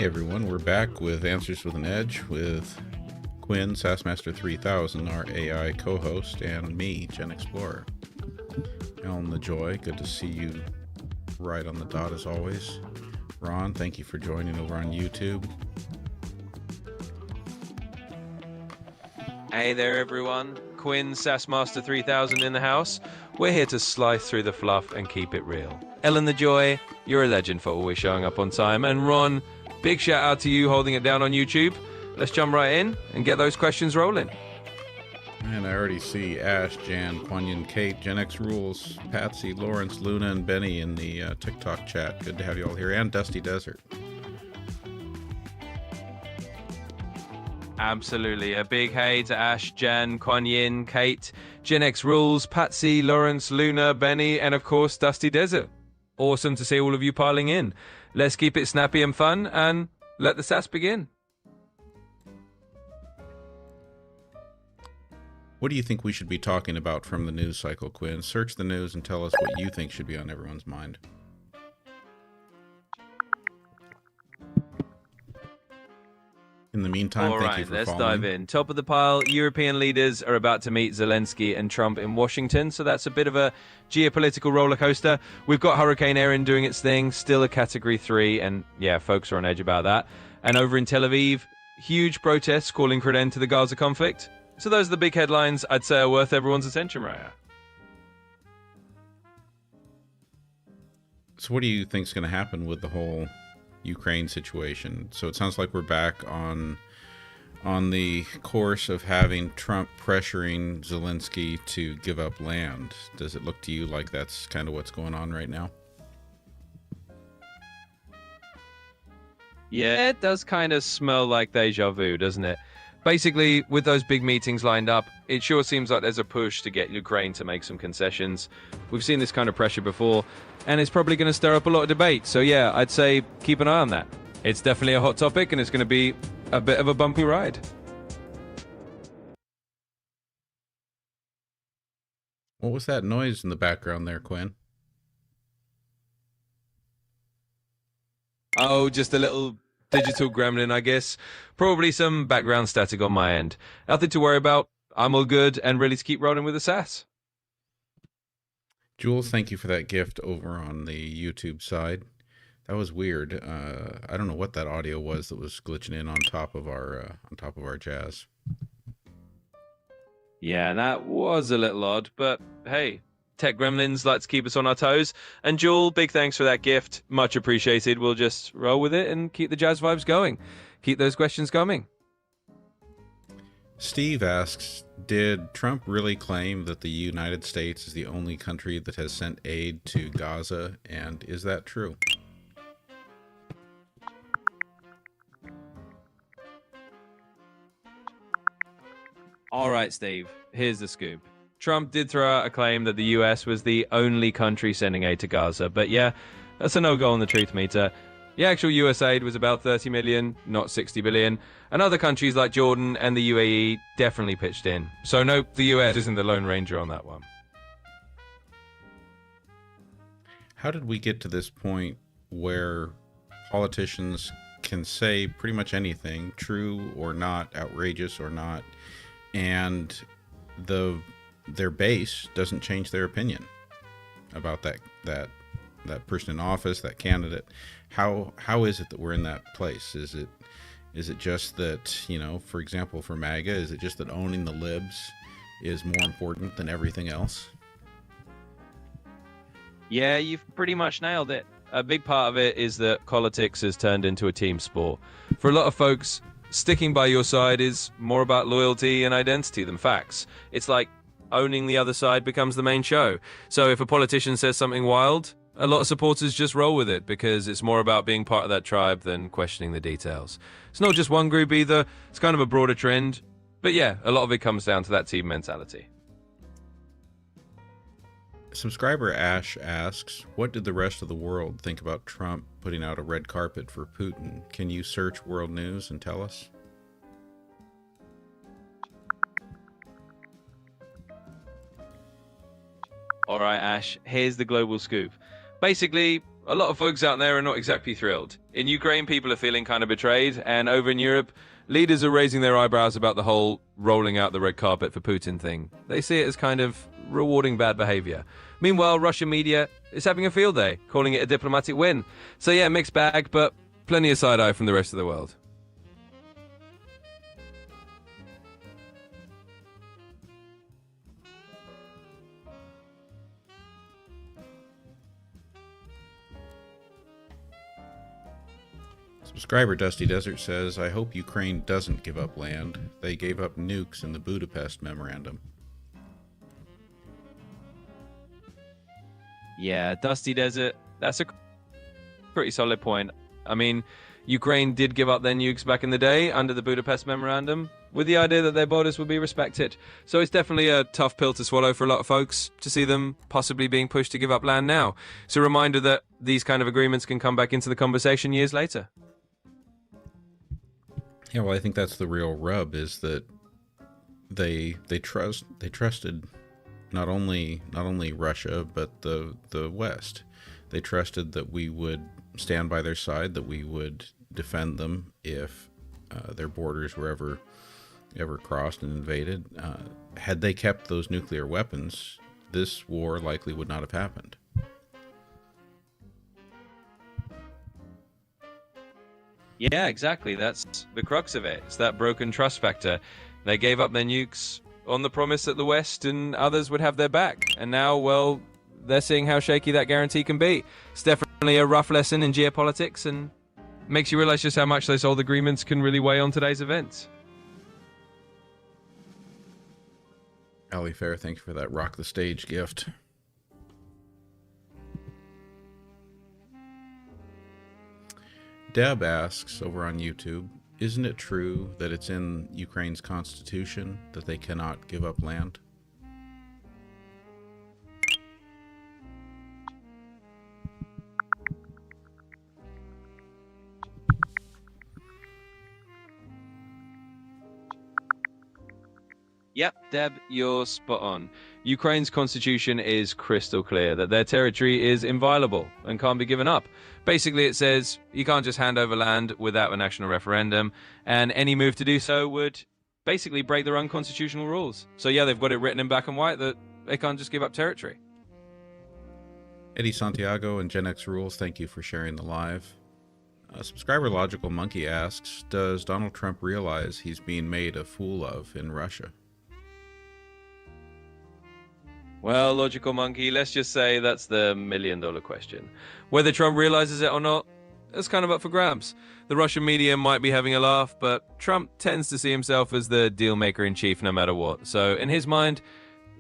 Hey everyone, we're back with Answers with an Edge with Quinn, Sassmaster 3000, our AI co-host, and me, GenXplorer. Alan the Joy, good to see you right on the dot as always. Ron, thank you for joining over on YouTube. Hey there everyone, Quinn, Sassmaster 3000 in the house. We're here to slice through the fluff and keep it real. Ellen the Joy, you're a legend for always showing up on time. And Ron, big shout out to you holding it down on YouTube. Let's jump right in and get those questions rolling. And I already see Ash, Jan, Quanyan, Kate, GenX Rules, Patsy, Lawrence, Luna, and Benny in the TikTok chat. Good to have you all here. And Dusty Desert. Absolutely. A big hey to Ash, Jan, Quanyin, Kate, GenX Rules, Patsy, Lawrence, Luna, Benny, and of course, Dusty Desert. Awesome to see all of you piling in. Let's keep it snappy and fun and let the sass begin. What do you think we should be talking about from the news cycle, Quinn? Search the news and tell us what you think should be on everyone's mind. In the meantime, thank you for let's following. dive in. Top of the pile, European leaders are about to meet Zelensky and Trump in Washington, so that's a bit of a geopolitical roller coaster. We've got Hurricane Erin doing its thing, still a Category 3, and yeah, folks are on edge about that. And over in Tel Aviv, huge protests calling for an end to the Gaza conflict. So those are the big headlines I'd say are worth everyone's attention right now. So what do you think is going to happen with the whole Ukraine situation? So it sounds like we're back on the course of having Trump pressuring Zelensky to give up land. Does it look to you like that's kind of what's going on right now? Yeah, it does kind of smell like deja vu, doesn't it? Basically, with those big meetings lined up, it sure seems like there's a push to get Ukraine to make some concessions. We've seen this kind of pressure before, and it's probably going to stir up a lot of debate. So yeah, I'd say keep an eye on that. It's definitely a hot topic, and it's going to be a bit of a bumpy ride. What was that noise in the background there, Quinn? Oh, just a little digital gremlin, I guess. Probably some background static on my end. Nothing to worry about. I'm all good and ready to keep rolling with the sass. Jules, thank you for that gift over on the YouTube side. That was weird. I don't know what that audio was that was glitching in on top of our jazz. Yeah, that was a little odd, but hey, tech gremlins like to keep us on our toes. And Jewel, big thanks for that gift. Much appreciated. We'll just roll with it and keep the jazz vibes going. Keep those questions coming. Steve asks, did Trump really claim that the United States is the only country that has sent aid to Gaza? And is that true? All right, Steve, here's the scoop. Trump did throw out a claim that the US was the only country sending aid to Gaza, but yeah, that's a no-go on the truth meter. The actual US aid was about 30 million, not 60 billion, and other countries like Jordan and the UAE definitely pitched in. So no, the US isn't the Lone Ranger on that one. How did we get to this point where politicians can say pretty much anything, true or not, outrageous or not, and their base doesn't change their opinion about that person in office, that candidate? How is it that we're in that place? Is it just that, you know, for example, for MAGA, is it just that owning the libs is more important than everything else? Yeah, you've pretty much nailed it. A big part of it is that politics has turned into a team sport. For a lot of folks, sticking by your side is more about loyalty and identity than facts. It's like owning the other side becomes the main show. So if a politician says something wild, a lot of supporters just roll with it because it's more about being part of that tribe than questioning the details. It's not just one group either. It's kind of a broader trend. But yeah, a lot of it comes down to that team mentality. Subscriber Ash asks, what did the rest of the world think about Trump putting out a red carpet for Putin? Can you search world news and tell us? All right, Ash, here's the global scoop. Basically, a lot of folks out there are not exactly thrilled. In Ukraine, people are feeling kind of betrayed, and over in Europe, leaders are raising their eyebrows about the whole rolling out the red carpet for Putin thing. They see it as kind of rewarding bad behavior. Meanwhile, Russian media is having a field day, calling it a diplomatic win. So yeah, mixed bag, but plenty of side-eye from the rest of the world. Subscriber Dusty Desert says, I hope Ukraine doesn't give up land. They gave up nukes in the Budapest Memorandum. Yeah, Dusty Desert, that's a pretty solid point. I mean, Ukraine did give up their nukes back in the day under the Budapest Memorandum, with the idea that their borders would be respected. So it's definitely a tough pill to swallow for a lot of folks to see them possibly being pushed to give up land now. It's a reminder that these kind of agreements can come back into the conversation years later. Yeah, well, I think that's the real rub, is that they trusted not only Russia but the West. They trusted that we would stand by their side, that we would defend them if their borders were ever crossed and invaded. Had they kept those nuclear weapons, this war likely would not have happened. Yeah, exactly. That's the crux of it. It's that broken trust factor. They gave up their nukes on the promise that the West and others would have their back. And now, well, they're seeing how shaky that guarantee can be. It's definitely a rough lesson in geopolitics and makes you realize just how much those old agreements can really weigh on today's events. Ali Fair, thank you for that rock the stage gift. Deb asks over on YouTube, isn't it true that it's in Ukraine's constitution that they cannot give up land? Yep, Deb, you're spot on. Ukraine's constitution is crystal clear that their territory is inviolable and can't be given up. Basically, it says you can't just hand over land without a national referendum, and any move to do so would basically break their own constitutional rules. So yeah, they've got it written in black and white that they can't just give up territory. Eddie Santiago and GenX Rules, thank you for sharing the live. Subscriber Logical Monkey asks, does Donald Trump realize he's being made a fool of in Russia? Well, Logical Monkey, let's just say that's the million-dollar question. Whether Trump realizes it or not, it's kind of up for grabs. The Russian media might be having a laugh, but Trump tends to see himself as the deal-maker-in-chief no matter what. So in his mind,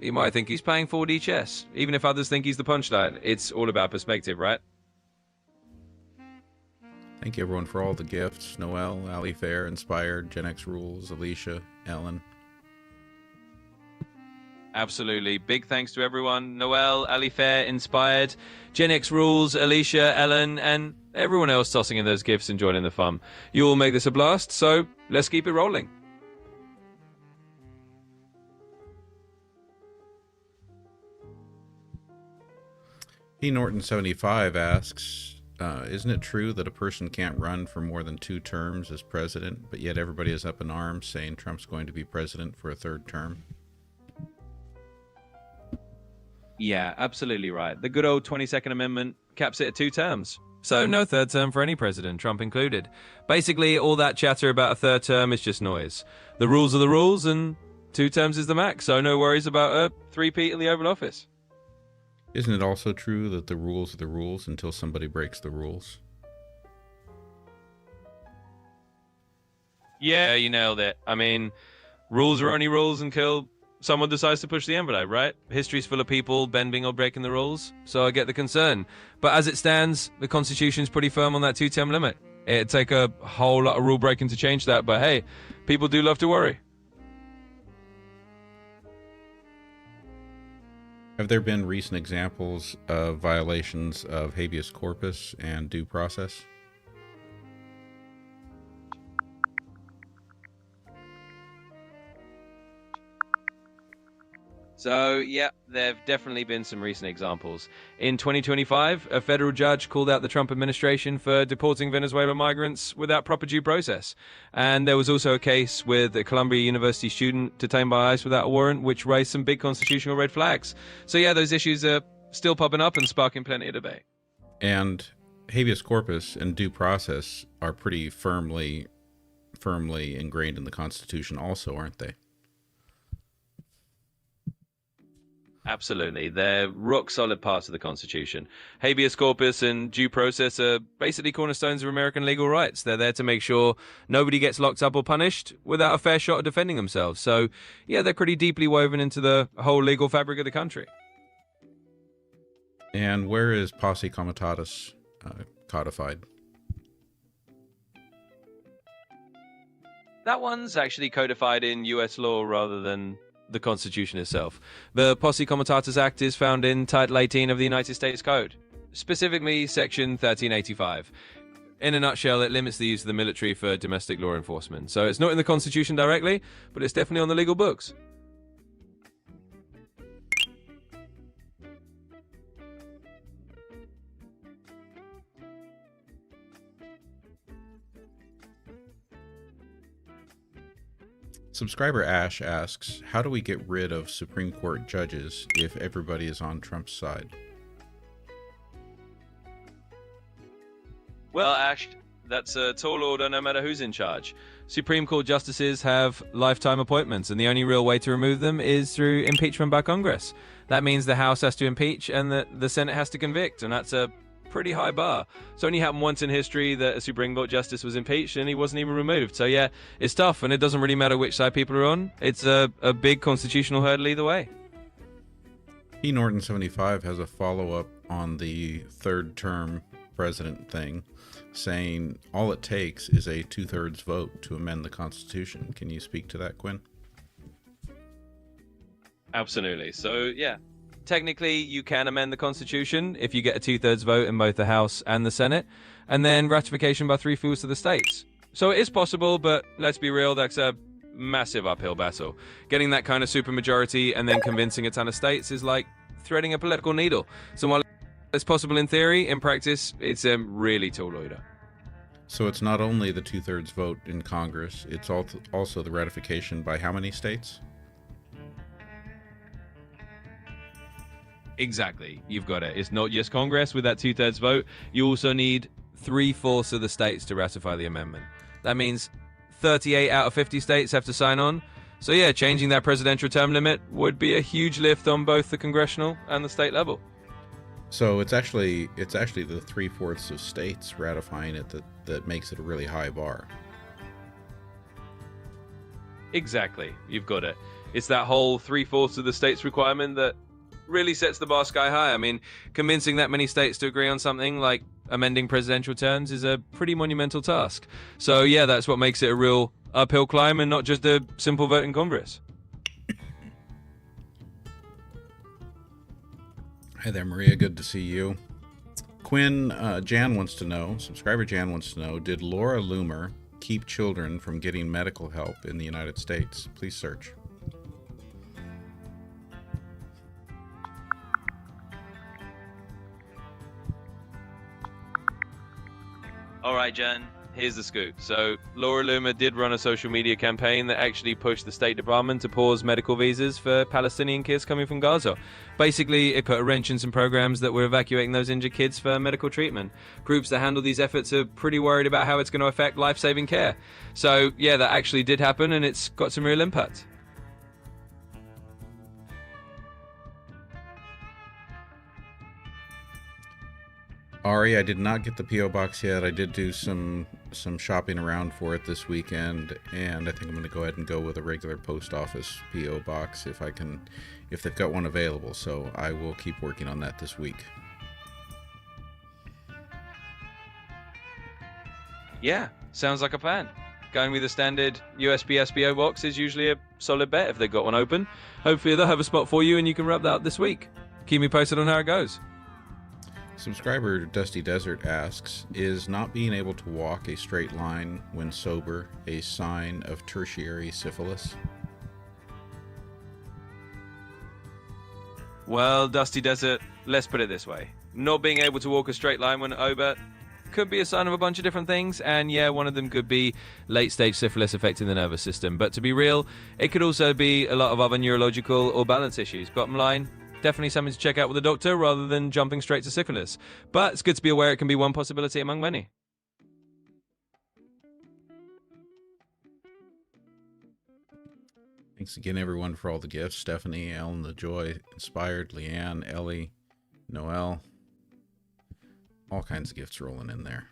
he might think he's playing 4D chess, even if others think he's the punchline. It's all about perspective, right? Thank you, everyone, for all the gifts. Noel, Ali Fair, Inspired, GenX Rules, Alicia, Ellen. Absolutely. Big thanks to everyone. Noel, Ali Fair, Inspired, GenX Rules, Alicia, Ellen, and everyone else tossing in those gifts and joining the fun. You all make this a blast, so let's keep it rolling. E. Norton75 asks, isn't it true that a person can't run for more than 2 terms as president, but yet everybody is up in arms saying Trump's going to be president for a 3rd term? Yeah, absolutely right. The good old 22nd Amendment caps it at 2 terms. So no 3rd term for any president, Trump included. Basically, all that chatter about a 3rd term is just noise. The rules are the rules, and 2 terms is the max, so no worries about a 3-peat in the Oval Office. Isn't it also true that the rules are the rules until somebody breaks the rules? Yeah, you nailed it. I mean, rules are only rules until someone decides to push the envelope, right? History's full of people bending or breaking the rules, so I get the concern. But as it stands, the Constitution's pretty firm on that 2-term limit. It'd take a whole lot of rule breaking to change that, but hey, people do love to worry. Have there been recent examples of violations of habeas corpus and due process? So, yeah, there have definitely been some recent examples. In 2025, a federal judge called out the Trump administration for deporting Venezuelan migrants without proper due process. And there was also a case with a Columbia University student detained by ICE without a warrant, which raised some big constitutional red flags. So, yeah, those issues are still popping up and sparking plenty of debate. And habeas corpus and due process are pretty firmly ingrained in the Constitution also, aren't they? Absolutely. They're rock solid parts of the Constitution. Habeas corpus and due process are basically cornerstones of American legal rights. They're there to make sure nobody gets locked up or punished without a fair shot at defending themselves. So, yeah, they're pretty deeply woven into the whole legal fabric of the country. And where is posse comitatus codified? That one's actually codified in U.S. law rather than the Constitution itself. The Posse Comitatus Act is found in Title 18 of the United States Code, specifically Section 1385. In a nutshell, it limits the use of the military for domestic law enforcement. So it's not in the Constitution directly, but it's definitely on the legal books. Subscriber Ash asks, how do we get rid of Supreme Court judges if everybody is on Trump's side? Well, Ash, that's a tall order no matter who's in charge. Supreme Court justices have lifetime appointments, and the only real way to remove them is through impeachment by Congress. That means the House has to impeach and the Senate has to convict, and that's a pretty high bar. It's only happened once in history that a Supreme Court justice was impeached and he wasn't even removed. So yeah, it's tough, and it doesn't really matter which side people are on. It's a big constitutional hurdle either way. E. Norton 75 has a follow-up on the third term president thing, saying all it takes is a 2/3 vote to amend the Constitution. Can you speak to that, Quinn? Absolutely. So yeah, technically you can amend the Constitution if you get a 2/3 vote in both the House and the Senate, and then ratification by 3/4 of the states. So it is possible, but let's be real, that's a massive uphill battle. Getting that kind of supermajority and then convincing a ton of states is like threading a political needle. So while it's possible in theory, in practice, it's a really tall order. So it's not only the 2/3 vote in Congress, it's also the ratification by how many states? Exactly. You've got it. It's not just Congress with that 2/3 vote. You also need 3/4 of the states to ratify the amendment. That means 38 out of 50 states have to sign on. So yeah, changing that presidential term limit would be a huge lift on both the congressional and the state level. So it's actually the 3/4 of states ratifying it that makes it a really high bar. Exactly. You've got it. It's that whole 3/4 of the states requirement that really sets the bar sky high. I mean, convincing that many states to agree on something like amending presidential terms is a pretty monumental task. So yeah, that's what makes it a real uphill climb and not just a simple vote in Congress. Hi there, Maria. Good to see you. Quinn, Jan wants to know, subscriber Jan wants to know, did Laura Loomer keep children from getting medical help in the United States? Please search. All right, Jen, here's the scoop. So Laura Loomer did run a social media campaign that actually pushed the State Department to pause medical visas for Palestinian kids coming from Gaza. Basically, it put a wrench in some programs that were evacuating those injured kids for medical treatment. Groups that handle these efforts are pretty worried about how it's going to affect life-saving care. So yeah, that actually did happen, and it's got some real impact. Ari, I did not get the P.O. box yet. I did do some shopping around for it this weekend, and I think I'm going to go ahead and go with a regular post office P.O. box if they've got one available. So I will keep working on that this week. Yeah, sounds like a plan. Going with the standard USPS PO box is usually a solid bet if they've got one open. Hopefully they'll have a spot for you and you can wrap that up this week. Keep me posted on how it goes. Subscriber Dusty Desert asks, is not being able to walk a straight line when sober a sign of tertiary syphilis? Well, Dusty Desert, let's put it this way. Not being able to walk a straight line when over could be a sign of a bunch of different things, and yeah, one of them could be late-stage syphilis affecting the nervous system. But to be real, it could also be a lot of other neurological or balance issues. Bottom line, definitely something to check out with a doctor rather than jumping straight to syphilis. But it's good to be aware it can be one possibility among many. Thanks again, everyone, for all the gifts. Stephanie, Ellen, the Joy, Inspired, Leanne, Ellie, Noelle. All kinds of gifts rolling in there.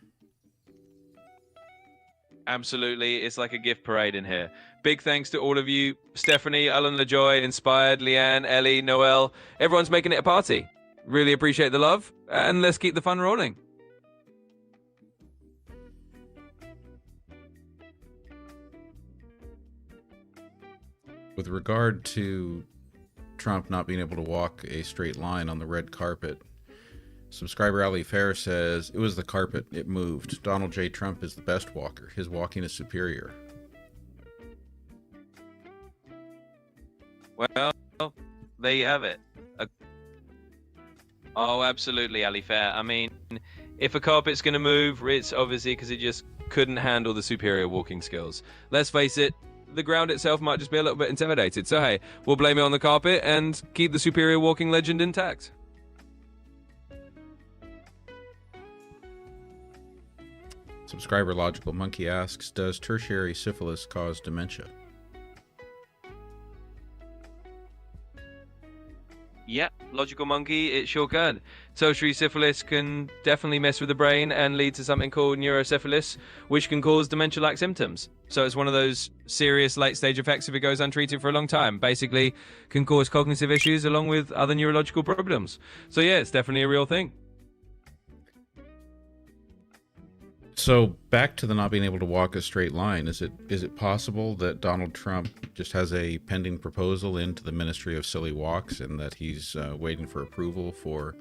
Absolutely. It's like a gift parade in here. Big thanks to all of you. Stephanie, Ellen, LaJoy, Inspired, Leanne, Ellie, Noelle. Everyone's making it a party. Really appreciate the love, and let's keep the fun rolling. With regard to Trump not being able to walk a straight line on the red carpet, subscriber Ali Fair says, it was the carpet, it moved. Donald J. Trump is the best walker. His walking is superior. Well, there you have it. Oh, absolutely, Ali Fair. I mean, if a carpet's going to move, it's obviously because it just couldn't handle the superior walking skills. Let's face it, the ground itself might just be a little bit intimidated. So, hey, we'll blame it on the carpet and keep the superior walking legend intact. Subscriber Logical Monkey asks, does tertiary syphilis cause dementia? Yeah, Logical Monkey, it sure can. Tertiary syphilis can definitely mess with the brain and lead to something called neurosyphilis, which can cause dementia-like symptoms. So it's one of those serious late-stage effects if it goes untreated for a long time. Basically, can cause cognitive issues along with other neurological problems. So yeah, it's definitely a real thing. So back to the not being able to walk a straight line. Is it possible that Donald Trump just has a pending proposal into the Ministry of Silly Walks, and that he's waiting for approval for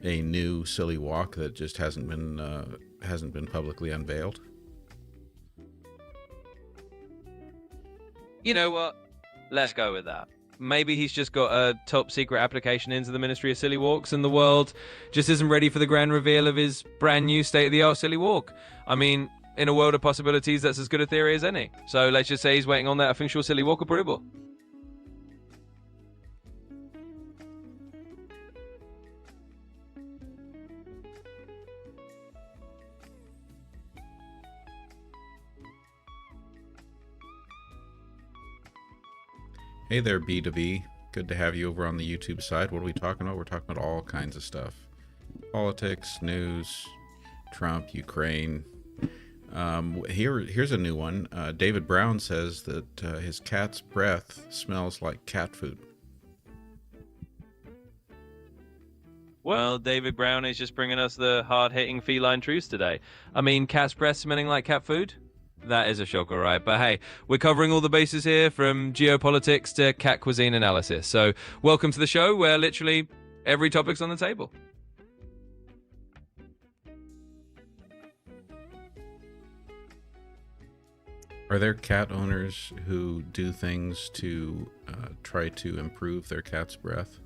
a new silly walk that just hasn't been publicly unveiled? You know what? Let's go with that. Maybe he's just got a top secret application into the Ministry of Silly Walks, and the world just isn't ready for the grand reveal of his brand new state-of-the-art silly walk. I mean, in a world of possibilities, that's as good a theory as any. So let's just say he's waiting on that official silly walk approval. Hey there, B2B. Good to have you over on the YouTube side. What are we talking about? We're talking about all kinds of stuff. Politics, news, Trump, Ukraine. Here's a new one. David Brown says that his cat's breath smells like cat food. Well, David Brown is just bringing us the hard-hitting feline truths today. I mean, cat's breath smelling like cat food? That is a shock, all right. But hey, we're covering all the bases here, from geopolitics to cat cuisine analysis. So welcome to the show where literally every topic's on the table. Are there cat owners who do things to try to improve their cat's breath?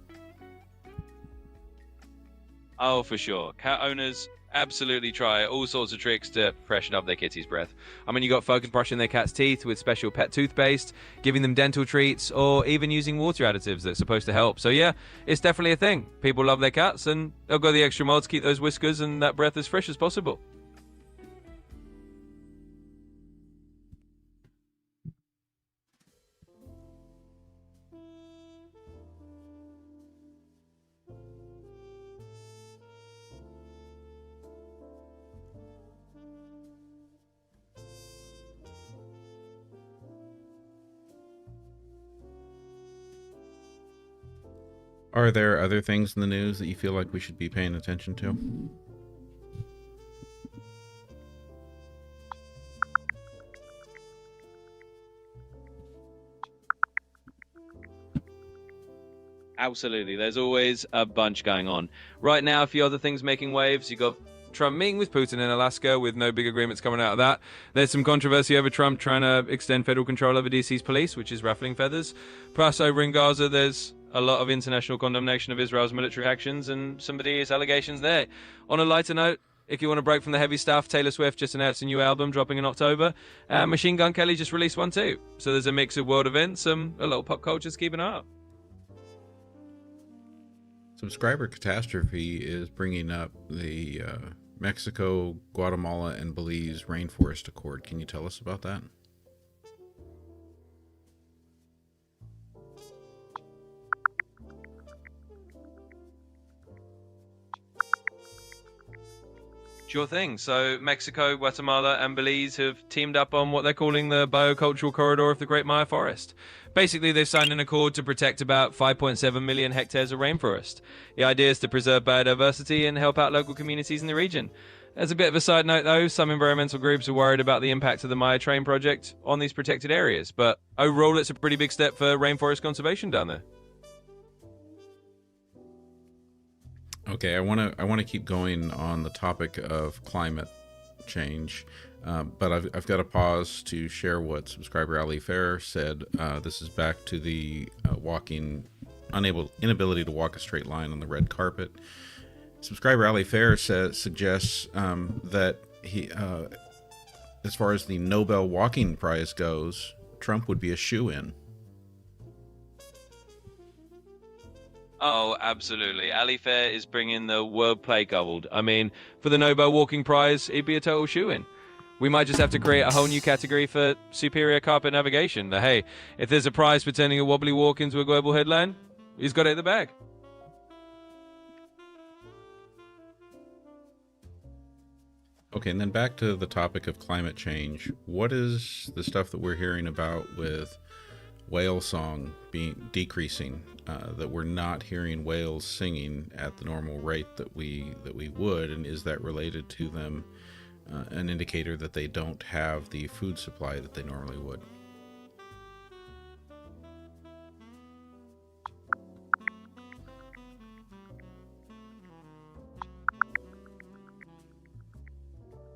Oh, for sure. Cat owners absolutely try all sorts of tricks to freshen up their kitty's breath. I mean, you got folk brushing their cat's teeth with special pet toothpaste, giving them dental treats, or even using water additives that's supposed to help. So yeah, it's definitely a thing. People love their cats, and they'll go the extra mile to keep those whiskers and that breath as fresh as possible. Are there other things in the news that you feel like we should be paying attention to? Absolutely. There's always a bunch going on. Right now, a few other things making waves. You got Trump meeting with Putin in Alaska with no big agreements coming out of that. There's some controversy over Trump trying to extend federal control over DC's police, which is ruffling feathers. Plus, over in Gaza, there's a lot of international condemnation of Israel's military actions and some of these allegations there. On a lighter note, if you want to break from the heavy stuff, Taylor Swift just announced a new album dropping in October. Machine Gun Kelly just released one too. So there's a mix of world events and a lot of pop culture to keep an eye on. Subscriber Catastrophe is bringing up the Mexico, Guatemala, and Belize Rainforest Accord. Can you tell us about that? Sure thing. So Mexico, Guatemala, and Belize have teamed up on what they're calling the Biocultural Corridor of the Great Maya Forest. Basically, they've signed an accord to protect about 5.7 million hectares of rainforest. The idea is to preserve biodiversity and help out local communities in the region. As a bit of a side note, though, some environmental groups are worried about the impact of the Maya Train project on these protected areas. But overall, it's a pretty big step for rainforest conservation down there. Okay, I want to keep going on the topic of climate change, but I've got to pause to share what subscriber Ali Fair said. This is back to the inability to walk a straight line on the red carpet. Subscriber Ali Fair suggests that he, as far as the Nobel Walking Prize goes, Trump would be a shoo-in. Oh, absolutely. Ali Fair is bringing the wordplay gold. I mean, for the Nobel Walking Prize, it'd be a total shoo-in. We might just have to create a whole new category for superior carpet navigation. Hey, if there's a prize for turning a wobbly walk into a global headline, he's got it in the bag. Okay, and then back to the topic of climate change. What is the stuff that we're hearing about with whale song decreasing, that we're not hearing whales singing at the normal rate that we would, and is that related to them an indicator that they don't have the food supply that they normally would?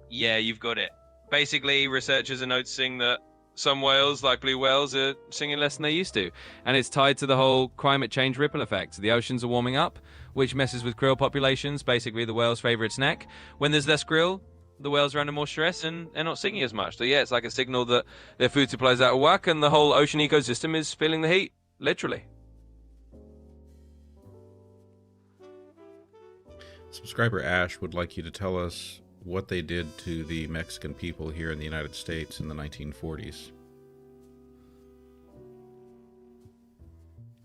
Yeah, you've got it. Basically, researchers are noticing that some whales, like blue whales, are singing less than they used to. And it's tied to the whole climate change ripple effect. The oceans are warming up, which messes with krill populations, basically the whale's favorite snack. When there's less krill, the whales are under more stress and they're not singing as much. So yeah, it's like a signal that their food supply is out of whack and the whole ocean ecosystem is feeling the heat, literally. Subscriber Ash would like you to tell us what they did to the Mexican people here in the United States in the 1940s.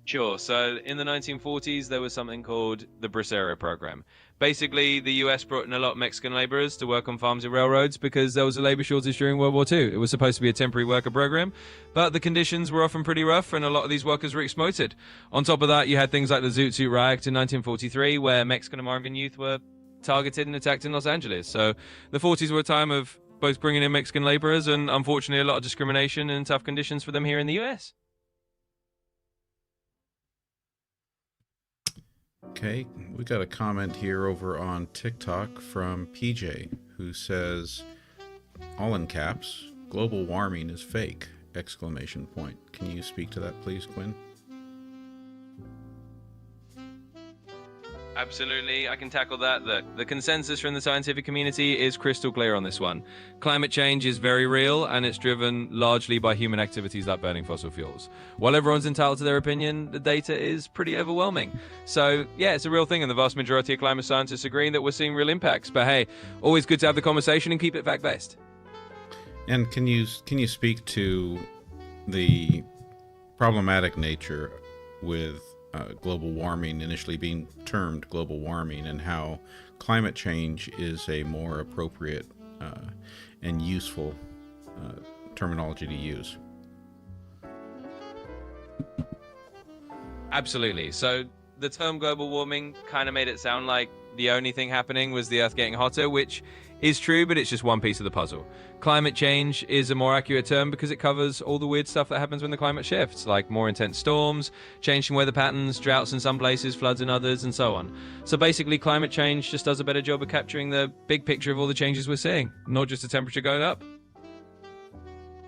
Sure. So in the 1940s, there was something called the Bracero program. Basically, the US brought in a lot of Mexican laborers to work on farms and railroads because there was a labor shortage during World War II. It was supposed to be a temporary worker program, but the conditions were often pretty rough and a lot of these workers were exploited. On top of that, you had things like the Zoot Suit Riot in 1943, where Mexican-American youth were targeted and attacked in Los Angeles. So the 40s were a time of both bringing in Mexican laborers and unfortunately a lot of discrimination and tough conditions for them here in the US. Okay, we got a comment here over on TikTok from PJ who says, all in caps, global warming is fake, exclamation point. Can you speak to that please, Quinn? Absolutely, I can tackle that. The consensus from the scientific community is crystal clear on this one. Climate change is very real, and it's driven largely by human activities like burning fossil fuels. While everyone's entitled to their opinion, the data is pretty overwhelming. So, yeah, it's a real thing, and the vast majority of climate scientists agree that we're seeing real impacts. But hey, always good to have the conversation and keep it fact-based. And can you speak to the problematic nature with global warming initially being termed global warming, and how climate change is a more appropriate and useful terminology to use? Absolutely. So the term global warming kind of made it sound like the only thing happening was the Earth getting hotter, which is true, but it's just one piece of the puzzle. Climate change is a more accurate term because it covers all the weird stuff that happens when the climate shifts, like more intense storms, changing weather patterns, droughts in some places, floods in others, and so on. So basically, climate change just does a better job of capturing the big picture of all the changes we're seeing, not just the temperature going up.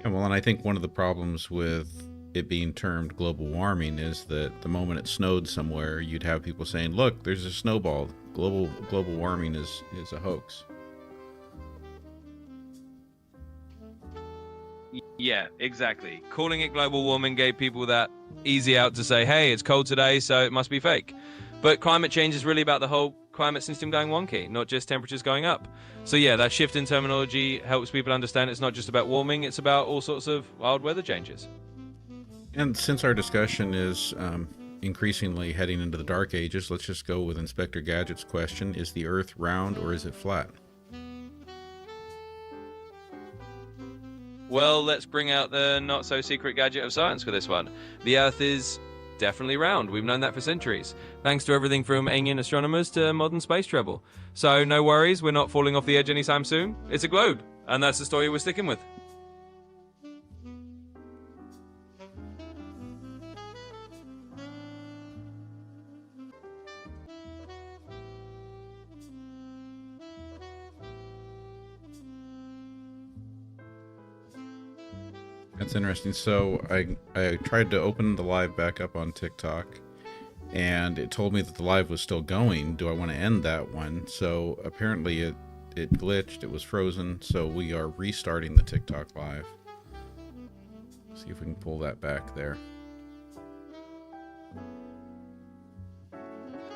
Yeah, well, and I think one of the problems with it being termed global warming is that the moment it snowed somewhere, you'd have people saying, "Look, there's a snowball. Global warming is a hoax." Yeah, exactly. Calling it global warming gave people that easy out to say, hey, it's cold today, so it must be fake. But climate change is really about the whole climate system going wonky, not just temperatures going up. So yeah, that shift in terminology helps people understand it's not just about warming, it's about all sorts of wild weather changes. And since our discussion is increasingly heading into the dark ages, let's just go with Inspector Gadget's question. Is the Earth round or is it flat? Well, let's bring out the not-so-secret gadget of science for this one. The Earth is definitely round. We've known that for centuries, thanks to everything from ancient astronomers to modern space travel. So no worries, we're not falling off the edge anytime soon. It's a globe, and that's the story we're sticking with. That's interesting. So I tried to open the live back up on TikTok, and it told me that the live was still going. Do I want to end that one? So apparently it glitched. It was frozen. So we are restarting the TikTok live. See if we can pull that back there.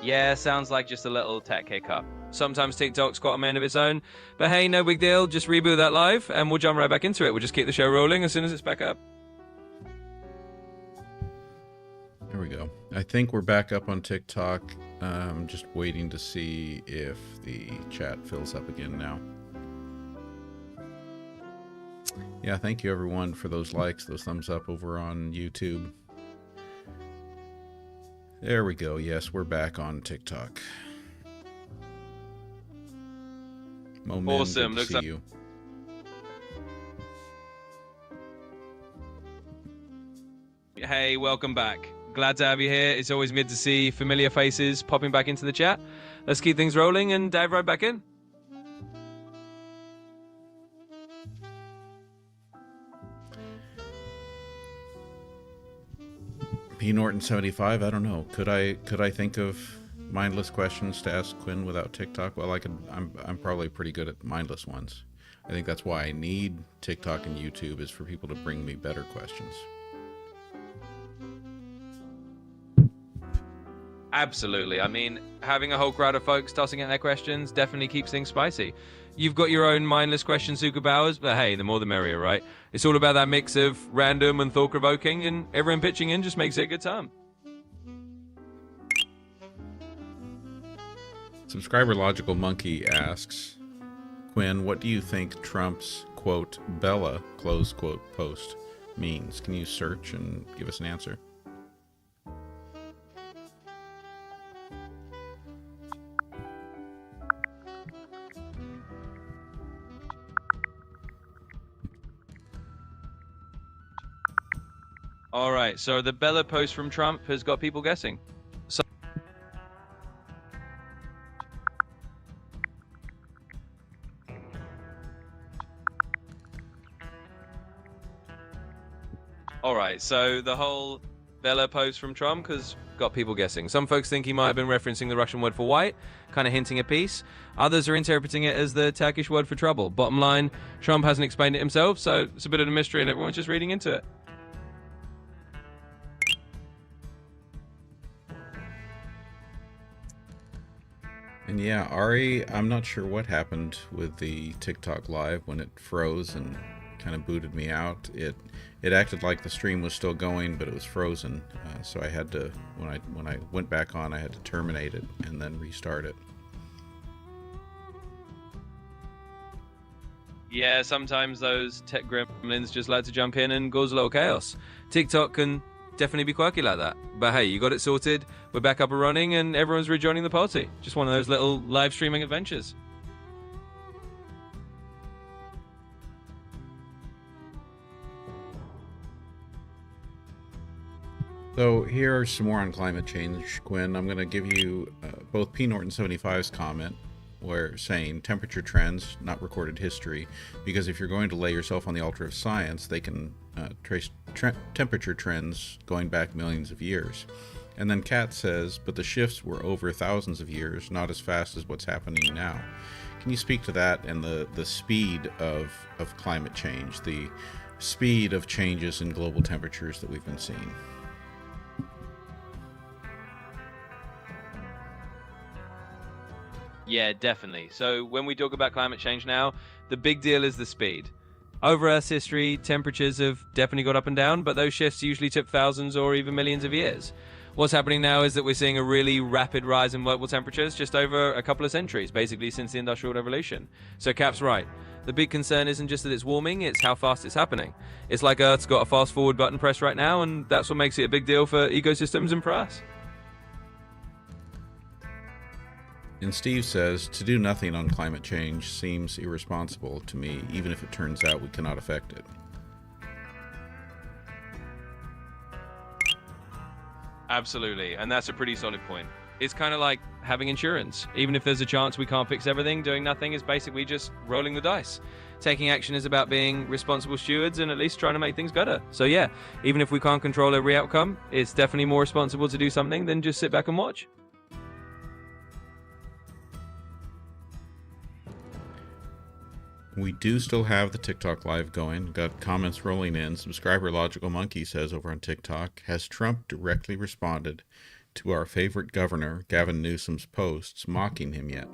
Yeah, sounds like just a little tech hiccup. Sometimes TikTok's got a mind of its own, but hey, no big deal. Just reboot that live, and we'll jump right back into it. We'll just keep the show rolling as soon as it's back up. There we go. I think we're back up on TikTok. Just waiting to see if the chat fills up again now. Yeah, thank you everyone for those likes, those thumbs up over on YouTube. There we go. Yes, we're back on TikTok. Awesome. Looks like you. Hey, welcome back. Glad to have you here. It's always good to see familiar faces popping back into the chat. Let's keep things rolling and dive right back in. P. Norton 75. I don't know. Could I think of mindless questions to ask Quinn without TikTok? Well, I could. I'm probably pretty good at mindless ones. I think that's why I need TikTok and YouTube, is for people to bring me better questions. Absolutely. I mean, having a whole crowd of folks tossing in their questions definitely keeps things spicy. You've got your own mindless questions, Zuka Bowers, but hey, the more the merrier, right? It's all about that mix of random and thought-provoking, and everyone pitching in just makes it a good time. Subscriber Logical Monkey asks, Quinn, what do you think Trump's, quote, Bella, close quote, post means? Can you search and give us an answer? All right, so the Bella post from Trump has got people guessing. So all right, so the whole Bella post from Trump has got people guessing. Some folks think he might have been referencing the Russian word for white, kind of hinting at peace. Others are interpreting it as the Turkish word for trouble. Bottom line, Trump hasn't explained it himself, so it's a bit of a mystery and everyone's just reading into it. And yeah, Ari, I'm not sure what happened with the TikTok live when it froze and kind of booted me out. It acted like the stream was still going, but it was frozen. So I had to, when I went back on, I had to terminate it and then restart it. Yeah, sometimes those tech gremlins just like to jump in and cause a little chaos. TikTok can definitely be quirky like that. But hey, you got it sorted. We're back up and running and everyone's rejoining the party. Just one of those little live streaming adventures. So here are some more on climate change, Quinn. I'm going to give you both P. Norton 75's comment where saying temperature trends, not recorded history, because if you're going to lay yourself on the altar of science, they can trace temperature trends going back millions of years. And then Kat says, but the shifts were over thousands of years, not as fast as what's happening now. Can you speak to that and the speed of climate change, the speed of changes in global temperatures that we've been seeing? Yeah, definitely. So when we talk about climate change now, the big deal is the speed. Over Earth's history, temperatures have definitely got up and down, but those shifts usually took thousands or even millions of years. What's happening now is that we're seeing a really rapid rise in global temperatures just over a couple of centuries, basically since the Industrial Revolution. So Cap's right. The big concern isn't just that it's warming, it's how fast it's happening. It's like Earth's got a fast forward button pressed right now, and that's what makes it a big deal for ecosystems and for us. And Steve says, to do nothing on climate change seems irresponsible to me, even if it turns out we cannot affect it. Absolutely, and that's a pretty solid point. It's kind of like having insurance. Even if there's a chance we can't fix everything, doing nothing is basically just rolling the dice. Taking action is about being responsible stewards and at least trying to make things better. So yeah, even if we can't control every outcome, it's definitely more responsible to do something than just sit back and watch. We do still have the TikTok live going. Got comments rolling in. Subscriber Logical Monkey says over on TikTok, has Trump directly responded to our favorite governor, Gavin Newsom's posts mocking him yet?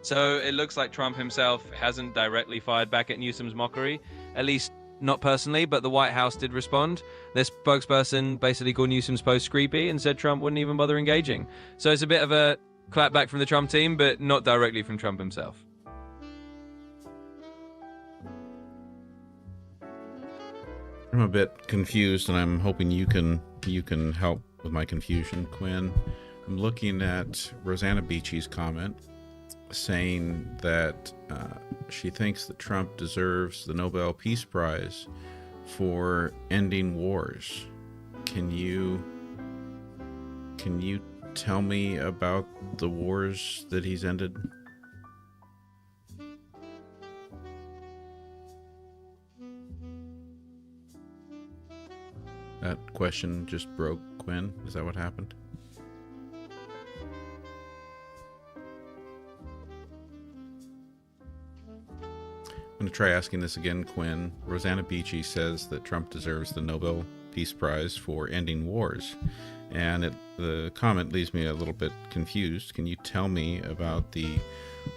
So it looks like Trump himself hasn't directly fired back at Newsom's mockery, at least not personally, but the White House did respond. Their spokesperson basically called Newsom's post creepy and said Trump wouldn't even bother engaging. So it's a bit of a clapback from the Trump team, but not directly from Trump himself. I'm a bit confused, and I'm hoping you can help with my confusion, Quinn. I'm looking at Rosanna Beachy's comment saying that she thinks that Trump deserves the Nobel Peace Prize for ending wars. Can you tell me about the wars that he's ended? That question just broke, Quinn. Is that what happened? I'm going to try asking this again, Quinn. Rosanna Beachy says that Trump deserves the Nobel Peace Prize for ending wars. And the comment leaves me a little bit confused. Can you tell me about the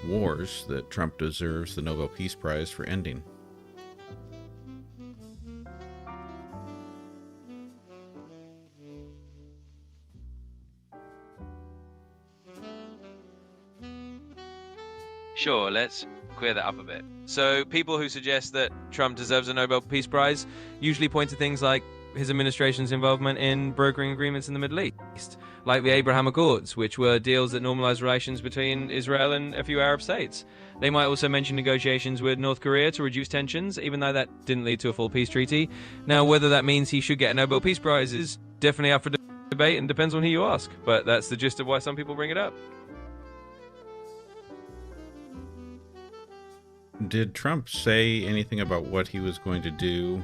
wars that Trump deserves the Nobel Peace Prize for ending? Sure, let's clear that up a bit. So people who suggest that Trump deserves a Nobel Peace Prize usually point to things like his administration's involvement in brokering agreements in the Middle East, like the Abraham Accords, which were deals that normalized relations between Israel and a few Arab states. They might also mention negotiations with North Korea to reduce tensions, even though that didn't lead to a full peace treaty. Now, whether that means he should get a Nobel Peace Prize is definitely up for debate and depends on who you ask, but that's the gist of why some people bring it up. Did Trump say anything about what he was going to do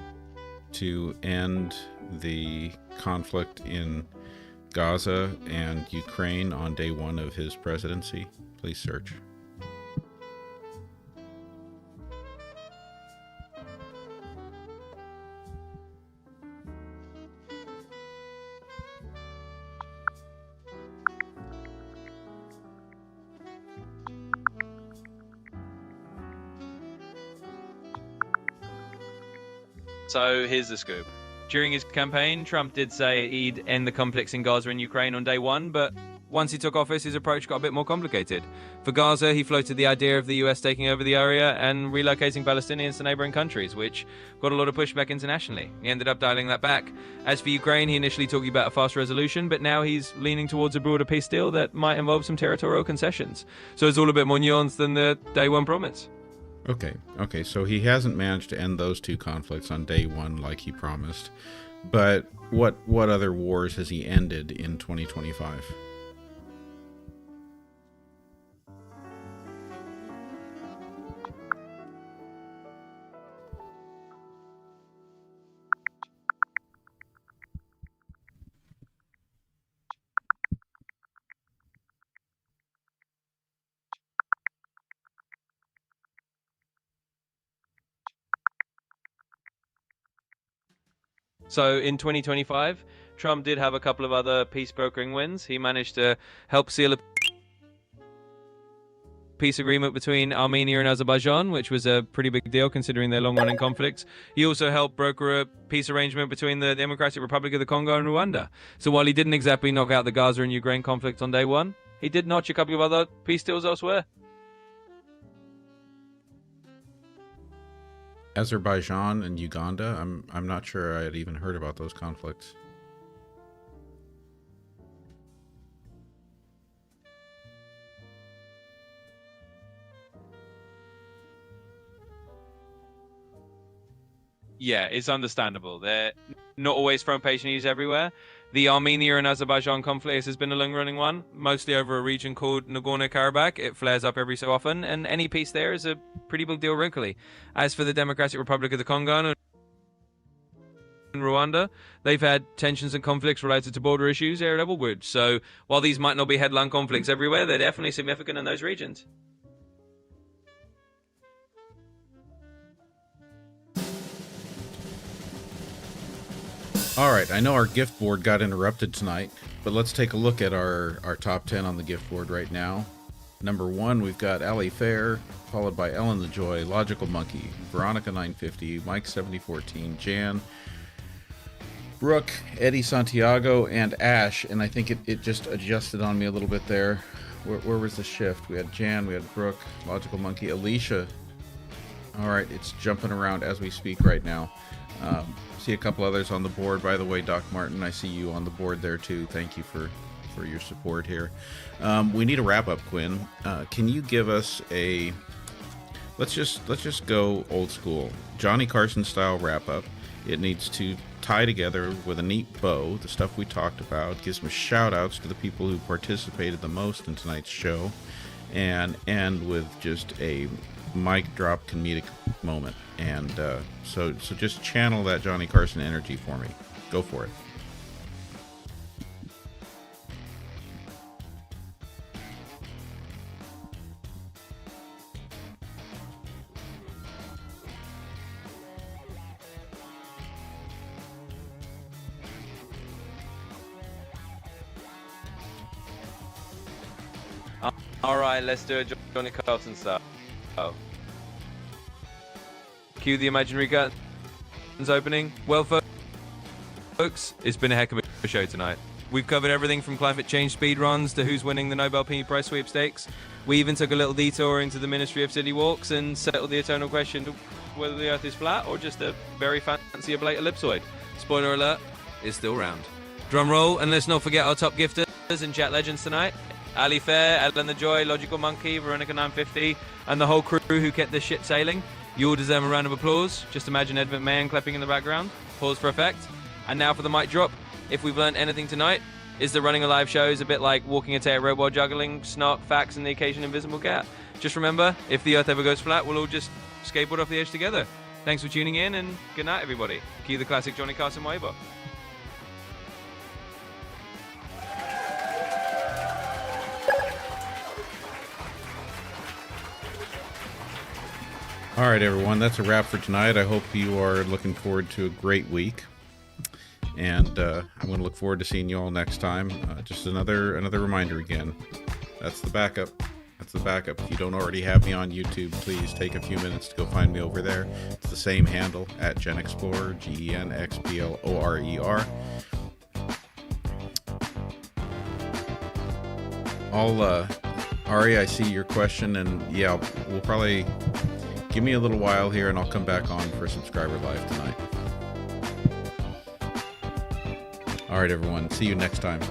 to end the conflict in Gaza and Ukraine on day one of his presidency? Please search. So here's the scoop. During his campaign, Trump did say he'd end the conflicts in Gaza and Ukraine on day one, but once he took office, his approach got a bit more complicated. For Gaza, he floated the idea of the US taking over the area and relocating Palestinians to neighboring countries, which got a lot of pushback internationally. He ended up dialing that back. As for Ukraine, he initially talked about a fast resolution, but now he's leaning towards a broader peace deal that might involve some territorial concessions. So it's all a bit more nuanced than the day one promise. Okay, so he hasn't managed to end those two conflicts on day one like he promised. But what other wars has he ended in 2025? So in 2025, Trump did have a couple of other peace brokering wins. He managed to help seal a peace agreement between Armenia and Azerbaijan, which was a pretty big deal considering their long-running conflicts. He also helped broker a peace arrangement between the Democratic Republic of the Congo and Rwanda. So while he didn't exactly knock out the Gaza and Ukraine conflict on day one, he did notch a couple of other peace deals elsewhere. Azerbaijan and Uganda? I'm not sure I had even heard about those conflicts. Yeah, it's understandable. They're not always front page news everywhere. The Armenia and Azerbaijan conflict has been a long-running one, mostly over a region called Nagorno-Karabakh. It flares up every so often, and any peace there is a pretty big deal locally. As for the Democratic Republic of the Congo and Rwanda, they've had tensions and conflicts related to border issues air level wood. So while these might not be headline conflicts everywhere, they're definitely significant in those regions. All right, I know our gift board got interrupted tonight, but let's take a look at our top 10 on the gift board right now. Number 1, we've got Ali Fair, followed by Ellen the Joy, Logical Monkey, Veronica 950, Mike 7014, Jan, Brooke, Eddie Santiago, and Ash. And I think it just adjusted on me a little bit there. Where was the shift? We had Jan, we had Brooke, Logical Monkey, Alicia. All right, it's jumping around as we speak right now. See a couple others on the board. By the way, Doc Martin, I see you on the board there too. Thank you for your support here. We need a wrap up, Quinn. Can you give us a let's just go old school Johnny Carson style wrap up. It needs to tie together with a neat bow the stuff we talked about, give some shout outs to the people who participated the most in tonight's show, and end with just a mic drop comedic moment. And so just channel that Johnny Carson energy for me. Go for it. All right, let's do it Johnny Carson style. Cue the imaginary curtains opening. Well, folks, it's been a heck of a show tonight. We've covered everything from climate change speedruns to who's winning the Nobel Peace Prize sweepstakes. We even took a little detour into the Ministry of City Walks and settled the eternal question whether the Earth is flat or just a very fancy oblate ellipsoid. Spoiler alert, it's still round. Drum roll, and let's not forget our top gifters and chat legends tonight. Ali Fair, Ellen the Joy, Logical Monkey, Veronica 950, and the whole crew who kept this ship sailing. You all deserve a round of applause. Just imagine Ed McMahon clapping in the background. Pause for effect. And now for the mic drop. If we've learned anything tonight, is that running a live show is a bit like walking a tightrope while juggling snark, facts, and the occasional invisible cat. Just remember, if the Earth ever goes flat, we'll all just skateboard off the edge together. Thanks for tuning in, and good night, everybody. Cue the classic Johnny Carson waiver. All right, everyone, that's a wrap for tonight. I hope you are looking forward to a great week, and I'm going to look forward to seeing you all next time. Just another reminder again. That's the backup. That's the backup. If you don't already have me on YouTube, please take a few minutes to go find me over there. It's the same handle at GenXplorer, GenXplorer. Ari, I see your question, and yeah, we'll probably give me a little while here, and I'll come back on for Subscriber Live tonight. All right, everyone. See you next time.